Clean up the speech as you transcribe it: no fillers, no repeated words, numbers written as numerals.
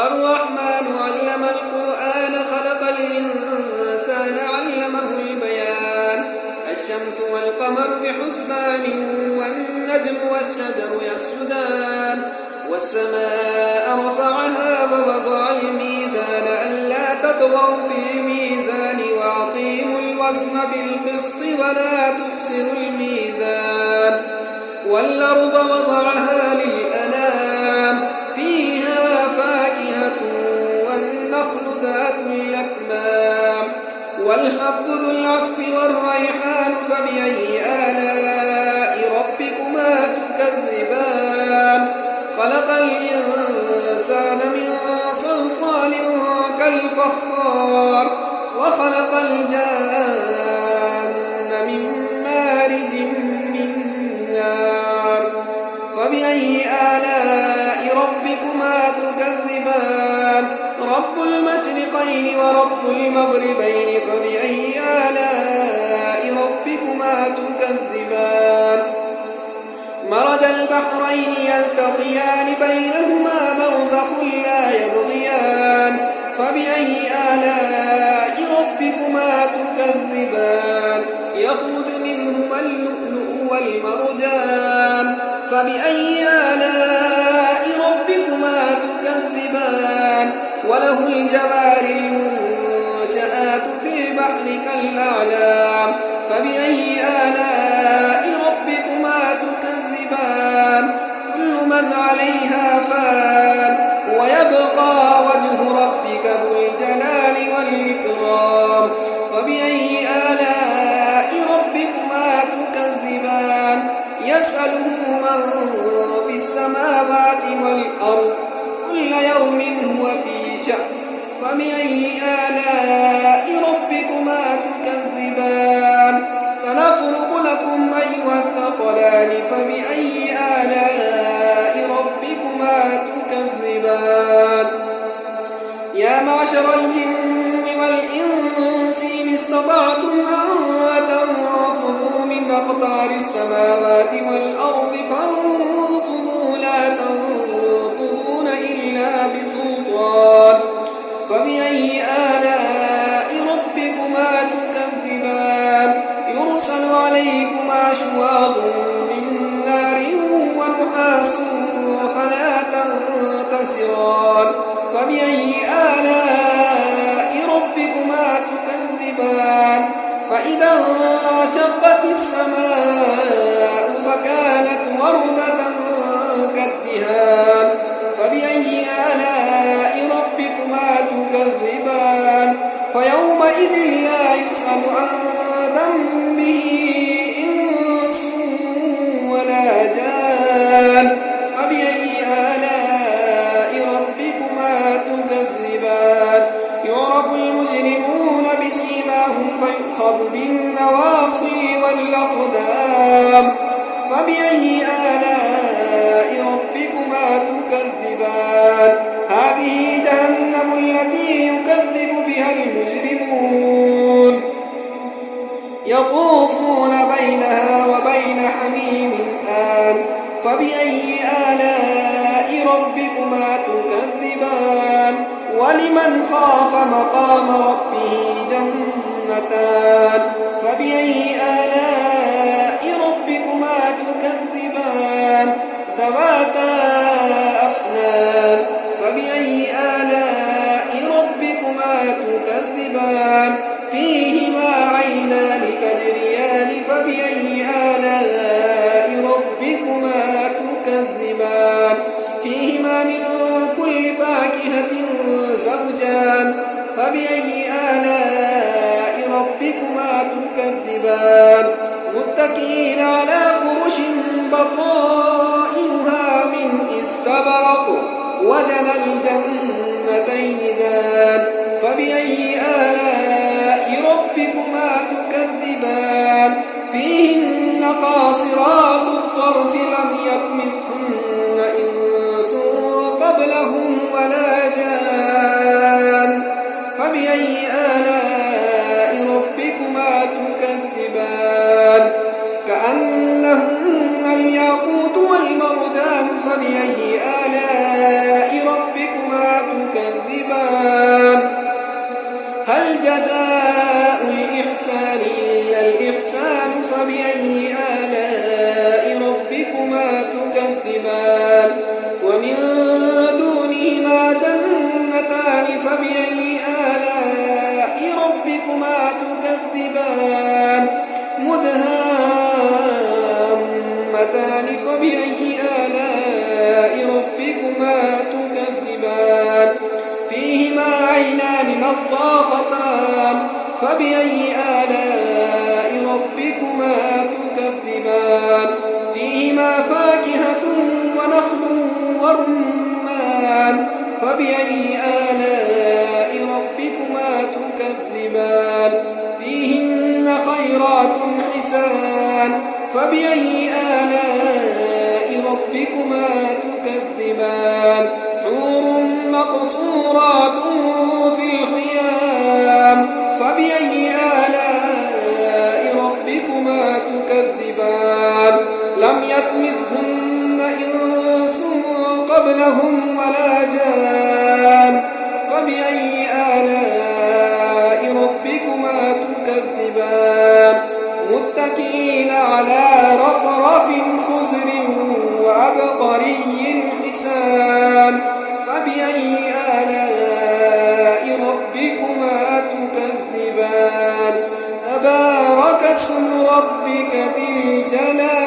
الرحمن علم القرآن خلق الإنسان علمه البيان الشمس والقمر بحسبان والنجم والشجر يسجدان والسماء رفعها ووضع الميزان ألا تطغوا في الميزان وأقيموا الوزن بالقسط ولا تخسروا الميزان والأرض وضعها للأنام فيها فاكهة والنخل ذات الأكمام والحب ذو العصف والريحان فبأي آلاء ربكما تكذبان خلق الإنسان من صلصال كالفخار وخلق الجان من مارج من نار فبأي آلاء ربكما تكذبان رب المشرقين ورب المغربين فبأي آلاء ربكما تكذبان مرج البحرين يلتقيان بينهما برزخ لا يبغيان فبأي آلاء ربكما تكذبان يخرج منهما اللؤلؤ والمرجان فبأي آلاء ربكما تكذبان وله الجوار المنشآت في البحر كالأعلام فبأي آلاء ربكما تكذبان كل من عليها فان ويبقى وجه ربك ذو الجلال والإكرام فبأي آلاء ربكما تكذبان يسأله من في السماوات والأرض كل يوم هو في شأن فبأي آلاء ربكما تكذبان سنفرغ لكم أيها الثقلان فبأي آلاء ربكما تكذبان يا معشر الجن والإنس إن استطعتم أن تنفذوا من أقطار السماوات والأرض فانفذوا لا تنفذون إلا بسلطان فبأي آلاء ربكما تكذبان يرسل عليكما شواظ من نار ونحاس فلا تنتصران فبأي آلاء ربكما تكذبان فإذا انشقت السماء فكانت وردة كالدهان فبأي آلاء ربكما تكذبان فيومئذ لا يسأل عن ذنبه إنس ولا جان فبأي آلاء ربكما تكذبان يعرف المجرمون بسيماهم فيؤخذ بالنواصي والأقدام فبأي آلاء ربكما تكذبان هذه جهنم التي يكذب بها المجرمون يطوفون بينها وبين حميم آن فبأي آلاء ربكما تكذبان ولمن خاف مقام ربه جنتان فبأي آلاء ربكما تكذبان ذواتا أفنان فبأي آلاء ربكما تكذبان فيهما عينان تجريان فبأي آلاء ربكما تكذبان فيهما من كل فاكهة زوجان فبأي آلاء ربكما تكذبان متكئين على فرش بطائنها من استبرق وجنى الجنتين دان فبأي آلاء ربكما تكذبان فيهن قاصرات الطرف لم يطمثهن إنس قبلهم ولا جان فبأي آلاء ربكما تكذبان كأنهن الياقوت والمرجان فبأي آلاء ربكما تكذبان جزاء الإحسان إلا الإحسان فبأي آلاء ربكما تكذبان ومن دونهما جنتان فبأي آلاء ربكما تكذبان مدهامتان فبأي آلاء ربكما تكذبان فيهما عينان نضاختان فبأي آلاء ربكما تكذبان فيهما فاكهة ونخل ورمان فبأي آلاء ربكما تكذبان فيهن خيرات حسان فبأي آلاء ربكما تكذبان حور مقصورات في الخيام فبأي آلاء ربكما تكذبان لم يطمثهن إنس قبلهم ولا جان فبأي آلاء ربكما تكذبان متكئين على رفرف خضر وعبقري حسان فبأي آلاء ربكما تكذبان تبارك اسم ربك ذي الجلال